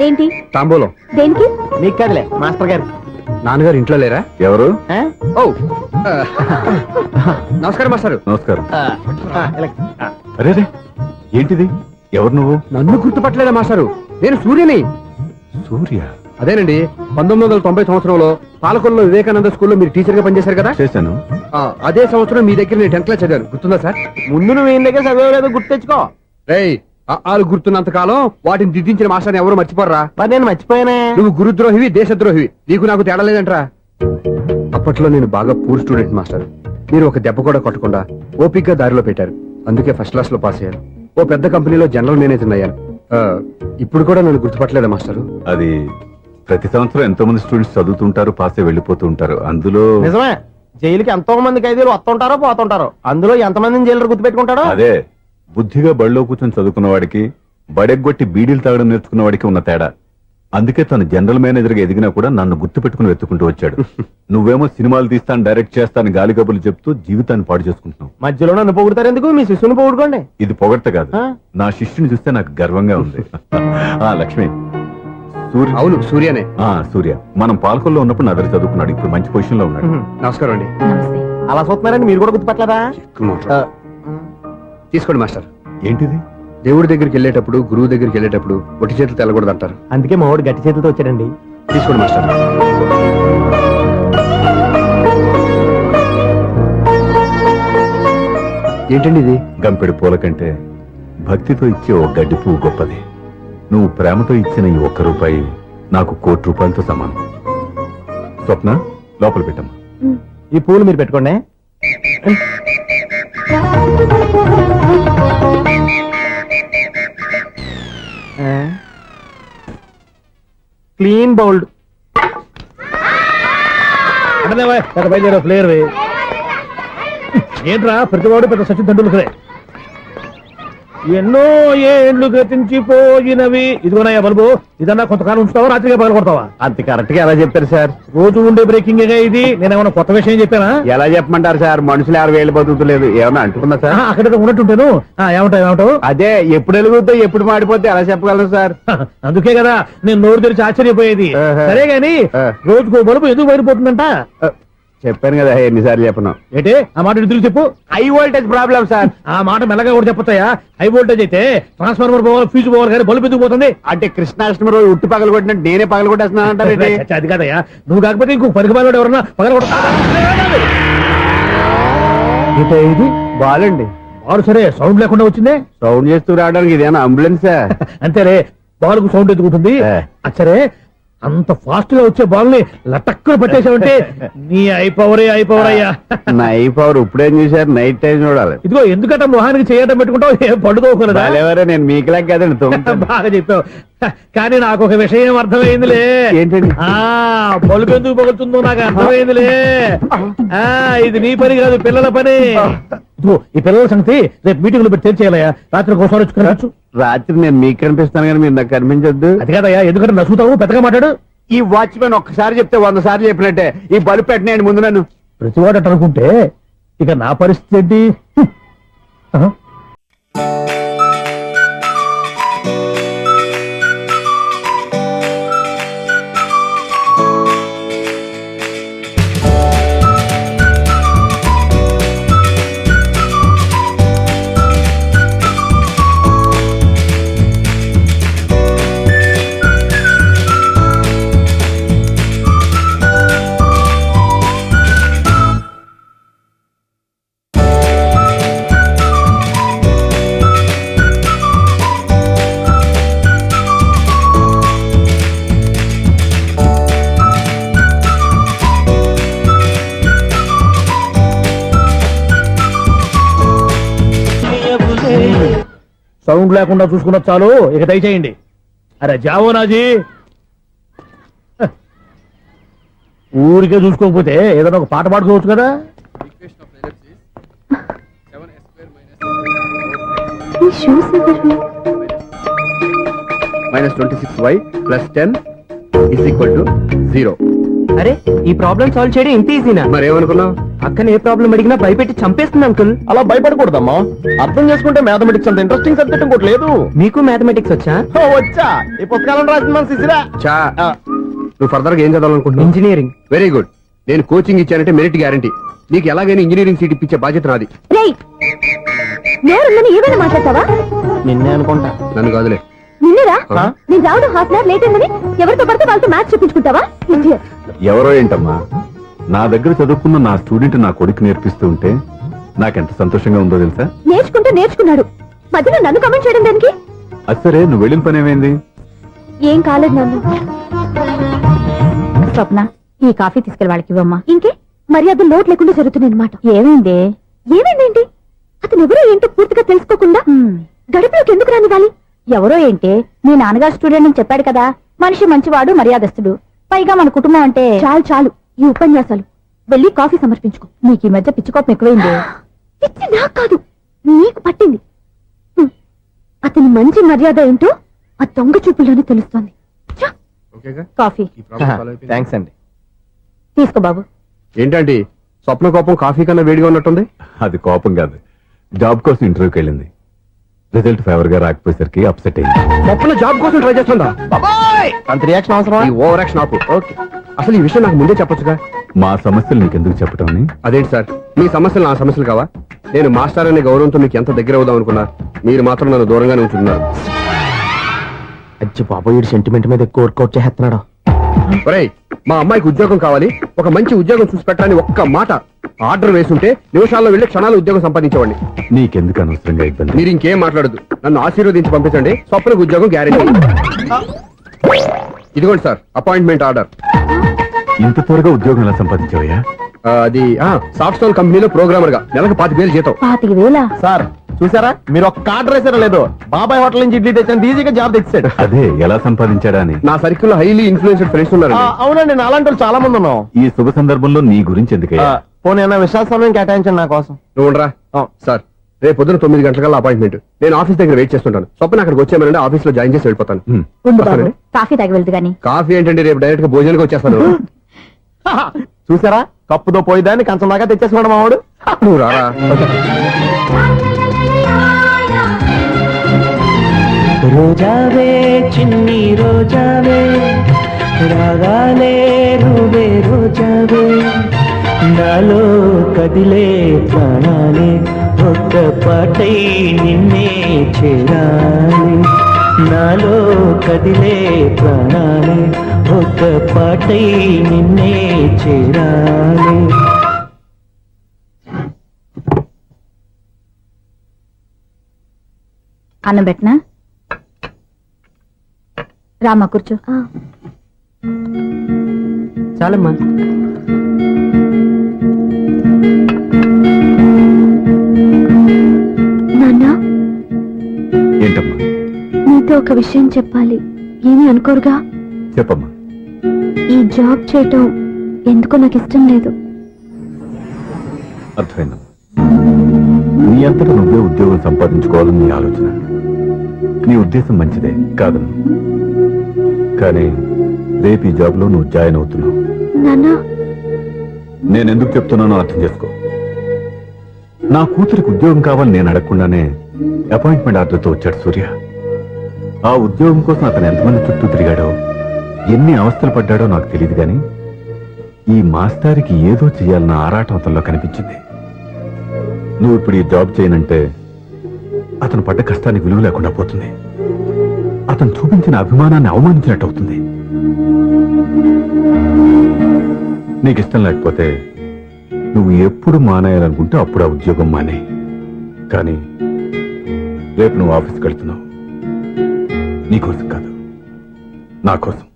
ఏంటి తాంబూలం దేనికి? నీకు కదలే మాస్టర్ గారు. నాన్నగారు ఇంట్లో లేరా? ఎవరు? ఓ నమస్కారం మాస్టారు. నమస్కారం. అరే ఏంటిది? ఎవరు నువ్వు? నన్ను గుర్తుపట్టలేదా మాస్టారు? నేను సూర్యని. సూర్య? అదేనండి, 1990 సంవత్సరంలో పాలకొల్లో వివేకానంద స్కూల్లో మీరు టీచర్ గా పనిచేశారు కదా? చేశాను. అదే సంవత్సరం మీ దగ్గర నేను 10th క్లాస్ చదివాను, గుర్తుందా సార్? ముందు నువ్వు ఏం దగ్గర చదవలేదు, గుర్తు తెచ్చుకో. రేయ్, ఆలు గుర్తున్నంత కాలం వాటిని దిద్దించిన మాస్టర్ని ఎవరు మర్చిపోర్రా? మరి నేను మర్చిపోయానే. నువ్వు గురుద్రోహివి, దేశద్రోహివి. నీకు నాకు తేడా లేదంట్రా. అప్పట్లో నేను బాగా పూర్ స్టూడెంట్ మాస్టర్. మీరు ఒక దెబ్బ కూడా కొట్టకుండా ఓపిగ్గా దారిలో పెట్టారు. అందుకే ఫస్ట్ క్లాస్ లో పాస్ అయ్యాను. ఓ పెద్ద కంపెనీలో జనరల్ మేనేజర్ అయ్యాను. ఇప్పుడు కూడా నన్ను గుర్తుపట్టలేదా మాస్టర్? అది ప్రతి సంవత్సరం ఎంతో మంది స్టూడెంట్స్ చదువుతుంటారు, పాస్ అయి వెళ్ళిపోతూ ఉంటారు. అందులో నిజమే, జైలుకి ఎంతో మంది ఖైదీలు వస్తుంటారో పోతుంటారో. అందులో ఎంతమందిని జైలు గుర్తుపెట్టుకుంటాడో. అదే బుద్ధిగా బడిలో కూర్చొని చదువుకున్న వాడికి, బడెగ్గొట్టి బీడీలు తాగడం నేర్చుకున్న వాడికి ఉన్న తేడా. అందుకే తను జనరల్ మేనేజర్ గా ఎదిగినా కూడా నన్ను గుర్తుపెట్టుకుని వెతుకుంటూ వచ్చాడు. నువ్వేమో సినిమాలు తీస్తాను, డైరెక్ట్ చేస్తాను గాలి కబుర్లు చెప్తూ జీవితాన్ని పాడు చేసుకుంటున్నావు. మధ్యలో నన్ను పొగుడతారు ఎందుకు? మీ శిష్యుని పొగుడుకోండి. ఇది పొగడ్త కాదు, నా శిష్యుని చూస్తే నాకు గర్వంగా ఉంది. లక్ష్మి, సూర్య. అవును, సూర్యనే. సూర్య మనం పాలకొల్లో ఉన్నప్పుడు నా దగ్గర చదువుకున్నాడు. ఇప్పుడు మంచి పొజిషన్ లో ఉన్నాడు. నమస్కారం అండి. నమస్తే. అలా చూస్తున్నారండి, మీరు కూడా గుర్తుపట్టలేదా? తీసుకోండి మాస్టర్. ఏంటిది? దేవుడి దగ్గరికి వెళ్ళేటప్పుడు, గురువు దగ్గరికి వెళ్ళేటప్పుడు ఒట్టి చేతులు తెల్లకూడదు అంటారు. అందుకే మా వాడు గట్టి చేతులతో వచ్చాడండి. తీసుకోండి మాస్టర్. ఏంటండి ఇది? గంపెడు పూల కంటే భక్తితో ఇచ్చే ఓ గడ్డి పువ్వు గొప్పది. నువ్వు ప్రేమతో ఇచ్చిన ఈ ₹1 నాకు ₹1,00,00,000తో సమానం. స్వప్న, లోపల పెట్టమ్మా. ఈ పూలు మీరు పెట్టుకోండి. Clean bowled. బయలుదేరా ప్లేయర్. ఏంట్రా ప్రతివాడు పెద్ద సచిన్ తెండూల్కరే. ఎన్నో ఏళ్లు గతించిపోయినవి. ఇదిగోనయ్యా బల్బు, ఇదన్నా కొంతకాలం ఉంచుతావా, రాత్రిగా పగల కొడతావా? అంత కరెక్ట్ గా ఎలా చెప్పారు సార్? రోజు ఉండే బ్రేకింగ్ ఇది. నేనేమన్నా కొత్త విషయం చెప్పానా? ఎలా చెప్పమంటారు సార్? మనుషులు 60,000 బతుకుతలేదు. ఏమన్నా అంటున్నా సార్? అక్కడ ఉన్నట్టుంటాను. ఏమంటావు? అదే ఎప్పుడు వెలుగుతో ఎప్పుడు మాడిపోతే ఎలా చెప్పగలను సార్? అందుకే కదా నేను నోరు తెరిచి ఆశ్చర్యపోయేది. సరే గాని రోజుకో బల్బు ఎందుకు బయటపోతుందంట? చెప్పాను కదా, ఎన్నిసార్లు చెప్పను. ఏంటి ఆ మాట ఎదురు చెప్పు. High voltage problem sir. ఆ మాట మెల్లగా కూడా చెప్పొచ్చాయా? హై వోల్టేజ్ అయితే ట్రాన్స్ఫార్మర్ పోవాలి, ఫ్యూజ్ పోవాలి, కానీ బల్బు ఎందుకు పోతుంది? అంటే కృష్ణాష్టమి రోజు ఉట్టి పగలు కొట్టినట్టు నేనే పగలు కొట్టేస్తున్నానంటారు. అది కాదయ్యా, నువ్వు కాకపోతే ఇంకో పనికిమాలినోడు ఎవరన్నా పగల కొడతా. ఇది బాలండి. బాలు సరే, సౌండ్ లేకుండా వచ్చిందే. సౌండ్ చేస్తూ రావడానికి ఇదేనా అంబులెన్సా? అంతేలే, బాలుకు సౌండ్ ఎందుకుంటుంది. సరే, అంత ఫాస్ట్ గా వచ్చే బాల్ ని లటక్కులు పట్టేసావంటే నీ అయిపోవరే అయ్యా. నా అయిపోవరు ఇప్పుడేం చూసారు? నైట్ టైం చూడాలి. ఇదిగో ఎందుకంటే మొహానికి చేయడం పెట్టుకుంటావు, ఏం పడుకోకూడదా? నేను మీకులాగా కదండి. బాగా చెప్పావు. కానీ నాకు ఒక విషయం అర్థమైందిలే. ఏంటండి? బల్బు ఎందుకు పగులుతుందో నాకు అర్థమైందిలే. ఇది నీ పని కాదు, పిల్లల పని. ఈ పిల్లల సంగతి రేపు మీటింగ్ లో పెట్టి తెలిసేయాలయ్యా. రాత్రి కోసం వచ్చుకోవచ్చు. రాత్రి నేను మీకు కనిపిస్తాను కానీ మీరు నాకు కనిపించొద్దు. అది కాదయ్యా, ఎందుకంటే నచ్చుతావు, పెద్దగా మాట్లాడు. ఈ వాచ్మెన్ ఒక్కసారి చెప్తే 100 సార్లు చెప్పినట్టే. ఈ బల్బు పెట్టినాయండి ముందు నన్ను. ప్రతివాడు అట్ట అనుకుంటే ఇక నా పరిస్థితి ఏంటి? సౌండ్ లేకుండా చూసుకున్న చాలు, ఇక దయచేయండి. అరే జావో నాజీ, ఊరికే చూసుకోకపోతే ఏదైనా ఒక పాట పాడుకోవచ్చు కదా. -26y + 10 = 0. అరే, ఈ ప్రాబ్లం సాల్వ్ చేయడం ఇంత ఈజీనా? మరేమనుకున్నావు? అక్కని ఏ ప్రాబ్లం అడిగినా భయపెట్టి చంపేస్తుంది అంకుల్. అలా భయపడకూడదమ్మా. అర్థం చేసుకుంటే మ్యాథమెటిక్స్ అంత ఇంట్రెస్టింగ్ సబ్జెక్ట్ ఇంకోటి లేదు. మీకు మ్యాథమెటిక్స్ వచ్చా? వచ్చా. ఈ పుస్తకాలను రాసింది మన శిశిరా. చా నువ్వు ఫర్దర్ గా ఏం చదవాలనుకుంటున్నావు? ఇంజనీరింగ్. Very good. నేను కోచింగ్ ఇచ్చానంటే మెరిట్ గ్యారంటీ. నీకు ఎలాగైనా ఇంజనీరింగ్ సీట్ ఇప్పించే బాధ్యత నాది. రేయ్ నేరుందని ఏమైనా మాట్లాడతావా? నిన్నే అనుకుంటా. నన్ను కాదులే. నిన్నరా ఆ? నేను రావడం హాఫ్ అన్ అవర్ లేట్ అయిందని ఎవరితో పడితే వాళ్ళతో మ్యాచ్ చూపించుకుంటావా? Idiot. ఎవరో ఏంటమ్మా, నా దగ్గర చదువుకున్న నా స్టూడెంట్ నా కొడుకు నేర్పిస్తూ ఉంటే నాకెంత సంతోషంగా ఉందో తెలుసా? నేర్చుకుంటే నేర్చుకున్నాడు, మధ్యలో నన్ను కమెంట్ చేయడం దానికి? అది సరే, నువ్వు వెళ్ళిన పని ఏమైంది? ఏం కాలేదు నన్ను. స్వప్న, ఈ కాఫీ తీసుకెళ్ళి వాళ్ళకి ఇవ్వమ్మా. ఇంకే మర్యాద లోటు లేకుండా జరుగుతుంది అనమాట. ఏమైంది? ఏమైందేంటి? అతను ఎవరో ఏంటో పూర్తిగా తెలుసుకోకుండా గడుపులోకి ఎందుకు రానివ్వాలి? ఎవరో ఏంటి, మీ నాన్నగారు స్టూడెంట్ అని చెప్పాడు కదా. మనిషి మంచివాడు, మర్యాదస్తుడు. పైగా మన కుటుంబం అంటే చాలు చాలు ఈ ఉపన్యాసాలు. వెళ్ళి కాఫీ సమర్పించుకో. నీకు ఈ మధ్య పిచ్చుకోపం ఎక్కువైంది. పిచ్చి నాకు కాదు, నీకు పట్టింది. అతని మంచి మర్యాద ఏంటో ఆ దొంగ చూపుల్లోనే తెలుస్తోంది. ఛ! ఓకేగా? కాఫీ ఈ ప్రాబ్లం సాల్వ్ అయిపోయింది. థ్యాంక్స్ అండి. తీసుకో బాబు. ఏంటంటే స్వప్న కోపం కాఫీ కన్నా వేడిగా ఉన్నట్టుంది. అది కోపం కాదు, జాబ్ కోసం ఇంటర్వ్యూకి వెళ్ళింది. రిజల్ట్ ఫేవర్ గా రాకపోయేసరికి అప్సెట్ అయింది. స్వప్న జాబ్ కోసం ట్రై చేస్తుందా? అంత రియాక్షన్ అవసరం. ఈ ఓవర్ యాక్షన్ ఆపు. ఓకే, అసలు ఈ విషయం నాకు ముందే చెప్పొచ్చుగా. మా సమస్యలు నీకెందుకు చెప్పటం అని? అదేంటి సార్, మీ సమస్యలు నా సమస్యలు కావా? నేను మాస్టర్ అనే గౌరవంతో మీకు ఎంత దగ్గర అవుదాం అనుకున్నా, మీరు మాత్రం నన్ను దూరంగానే ఉంచుతున్నారు. అచ్చి బాబు, వీడు సెంటిమెంట్ మీద ఎక్కువ వర్కౌట్ చేస్తున్నాడు. ఒరేయ్, మా అమ్మాయికి ఉద్యోగం కావాలి, ఒక మంచి ఉద్యోగం చూసి పెట్టాలని ఒక్క మాట ఆర్డర్ వేసుంటే నిమిషాల్లో వెళ్ళి క్షణాలు ఉద్యోగం సంపాదించేవాడిని. నీకెందుకు అనవసరంగా ఇబ్బంది? మీరు ఇంకేం మాట్లాడదు, నన్ను ఆశీర్వదించి పంపించండి. స్వప్నకు ఉద్యోగం గ్యారెంటీ. ఇదిగోండి సార్, అపాయింట్మెంట్ ఆర్డర్. ఇంత త్వరగా ఉద్యోగం ఎలా సంపాదించావయ్యా? అది సాఫ్ట్వేర్ కంపెనీలో ప్రోగ్రామర్ గా నెలకు 25,000 జీతం. 25,000? సార్ చూసారా, మీరు ఒక్క ఆర్డర్ వేసారో లేదో, బాబాయ్ హోటల్ నుంచి ఇడ్లీ తెచ్చాను, ఈజీగా జాబ్ తెచ్చాడు. అదే ఎలా సంపాదించాడా అని. నా సర్కిల్ లో హైలీ ఇన్ఫ్లుయెన్స్డ్ ఫ్రెండ్స్ ఉన్నారు. అవునండి, నా అలాంటి వాళ్ళు చాలా మంది ఉన్నాం. ఈ శుభ సందర్భంలో నీ గురించి ఎందుకయ్యా? పోనీ అన్న విశాల సమయం కేటాయించండి నా కోసం. నువ్వు ఉండరా. సార్, రేపు పొద్దున 9 గంటలకల్లా అపాయింట్మెంట్. నేను ఆఫీస్ దగ్గర వెయిట్ చేస్తుంటాను. స్వప్న అక్కడికి వచ్చేయమనండి, ఆఫీస్ లో జాయిన్ చేసి వెళ్ళిపోతాను. హ్మ్. ఉండు బాబు, వస్తానండి. కాఫీ తాగి వెళ్తు గాని. కాఫీ ఏంటంటే రేపు డైరెక్ట్ గా భోజనానికి వచ్చేస్తాను. చూసారా, కప్పుతో పోయిదాన్ని కంచం దాకా తెచ్చేసుకోవడం మావాడు. నువ్వు రారా. రోజావే చిన్ని రోజావే, రాగాలే రూవే రోజావే, నాలో కదిలే ప్రాణాలే ఒక్క పాటై నిన్నే చేరాలి. నాలో కదిలే ప్రాణాలే ఒక్క పాటై నిన్నే చేరాలి. అన్నం పెట్టనా? రామా కూర్చో. చాలమ్మా. నాన్న, ఏంటమ్మా? నీతో ఒక విషయం చెప్పాలి. ఏమీ అనుకోరుగా? చెప్పమ్మా. ఈ జాబ్ చేయటం ఎందుకో నాకు ఇష్టం లేదు. అర్థమైందమ్మా. నీ అంతటా నువ్వే ఉద్యోగం సంపాదించుకోవాలని నీ ఆలోచన. నీ ఉద్దేశం మంచిదే కాదను, కానీ రేపు ఈ జాబ్ లో నువ్వు జాయిన్ అవుతున్నావు. నాన్న, నేను ఎందుకు చెప్తున్నానో అర్థం చేసుకో. నా కూతురికి ఉద్యోగం కావాలని నేను అడగకుండానే అపాయింట్మెంట్ ఆర్డర్తో వచ్చాడు సూర్య. ఆ ఉద్యోగం కోసం అతను ఎంతమంది చుట్టూ తిరిగాడో, ఎన్ని అవస్థలు పడ్డాడో నాకు తెలియదు, కానీ ఈ మాస్టారికి ఏదో చేయాలన్న ఆరాటం అతనిలో కనిపించింది. నువ్వు ఇప్పుడు ఈ జాబ్ చేయనంటే అతను పడ్డ కష్టానికి విలువ లేకుండా పోతుంది. అతను చూపించిన అభిమానాన్ని అవమానించినట్టు అవుతుంది. నీకు ఇష్టం లేకపోతే నువ్వు ఎప్పుడు మానేయాలనుకుంటే అప్పుడు ఆ ఉద్యోగం మానే. కానీ రేపు నువ్వు ఆఫీస్కి వెళ్తున్నావు, నీకోసం కాదు, నా కోసం.